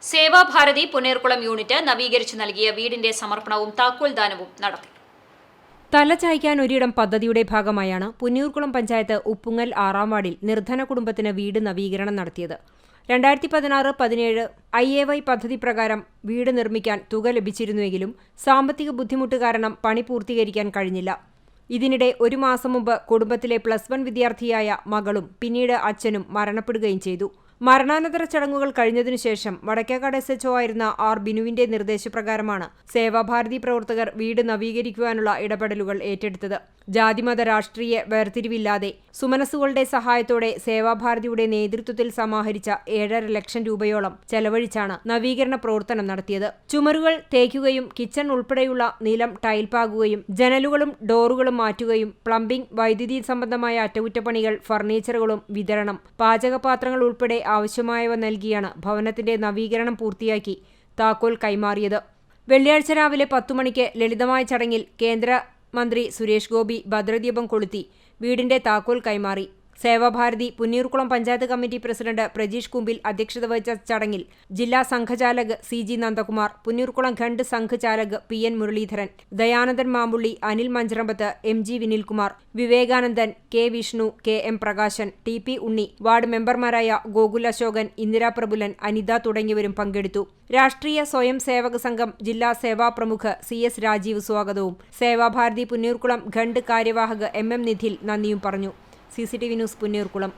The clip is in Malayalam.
സേവാഭാരതി പുന്നേർകുളം യൂണിറ്റ് നവീകരിച്ചു നൽകിയ വീടിന്റെ സമർപ്പണവും താക്കോൽദാനവും നടത്തി. തലചായ്ക്കാൻ ഒരിടം പദ്ധതിയുടെ ഭാഗമായാണ് പുന്നയൂർകുളം പഞ്ചായത്ത് ഉപ്പുങ്ങൽ 6-ാം വാർഡിൽ നിർധന കുടുംബത്തിന് വീട് നവീകരണം നടത്തിയത്. 2016-17 IAY പദ്ധതി പ്രകാരം വീട് നിർമ്മിക്കാൻ തുക ലഭിച്ചിരുന്നുവെങ്കിലും സാമ്പത്തിക ബുദ്ധിമുട്ട് കാരണം പണി പൂർത്തീകരിക്കാൻ കഴിഞ്ഞില്ല. ഇതിനിടെ ഒരു മാസം മുമ്പ് കുടുംബത്തിലെ +1 വിദ്യാർത്ഥിയായ മകളും പിന്നീട് അച്ഛനും മരണപ്പെടുകയും ചെയ്തു. മരണാനന്തര ചടങ്ങുകൾ കഴിഞ്ഞതിനുശേഷം വടക്കേക്കാട് SHO ആയിരുന്ന R. ബിനുവിന്റെ നിർദ്ദേശപ്രകാരമാണ് സേവാഭാരതി പ്രവർത്തകർ വീട് നവീകരിക്കുവാനുള്ള ഇടപെടലുകൾ ഏറ്റെടുത്തത്. ജാതിമത രാഷ്ട്രീയ വേർതിരിവില്ലാതെ സുമനസ്സുകളുടെ സഹായത്തോടെ സേവാഭാരതിയുടെ നേതൃത്വത്തിൽ സമാഹരിച്ച 7.5 ലക്ഷം രൂപയോളം ചെലവഴിച്ചാണ് നവീകരണ പ്രവർത്തനം നടത്തിയത്. ചുമരുകൾ തേക്കുകയും കിച്ചൺ ഉൾപ്പെടെയുള്ള നിലം ടൈൽ പാകുകയും ജനലുകളും ഡോറുകളും മാറ്റുകയും പ്ലംബിംഗ്, വൈദ്യുതി സംബന്ധമായ അറ്റകുറ്റപ്പണികൾ, ഫർണിച്ചറുകളും വിതരണം, പാചകപാത്രങ്ങൾ ഉൾപ്പെടെ ആവശ്യമായവ നൽകിയാണ് ഭവനത്തിന്റെ നവീകരണം പൂർത്തിയാക്കി താക്കോൽ കൈമാറിയത്. വെള്ളിയാഴ്ച രാവിലെ 10 മണിക്ക് ലളിതമായ ചടങ്ങിൽ കേന്ദ്രമന്ത്രി സുരേഷ് ഗോപി ഭദ്രദീപം കൊളുത്തി വീടിന്റെ താക്കോൽ കൈമാറി. സേവാഭാരതി പുന്നയൂർകുളം പഞ്ചായത്ത് കമ്മിറ്റി പ്രസിഡന്റ് പ്രജീഷ് കുമ്പിൽ അധ്യക്ഷത വഹിച്ച ചടങ്ങിൽ ജില്ലാ സംഘചാലക് CG Nandakumar, Punnayurkulam Khand Sangh ചാലക് PN Muraleedharan, Dayanandan Mampully, Anil Mancharambath, MG Vinilkumar, വിവേകാനന്ദൻ, K. Vishnu, KM Prakashan, TP ഉണ്ണി, വാർഡ് മെമ്പർമാരായ ഗോകുൽ അശോകൻ, ഇന്ദിരാ പ്രഭുലൻ, അനിത തുടങ്ങിയവരും പങ്കെടുത്തു. രാഷ്ട്രീയ സ്വയം സേവക സംഘം ജില്ലാ സേവാ പ്രമുഖ് CS രാജീവ് സ്വാഗതവും സേവാഭാരതി പുന്നയൂർകുളം ഖണ്ഡ് കാര്യവാഹക് MM നിധിൽ നന്ദിയും പറഞ്ഞു. CCTV news Punnayurkulam.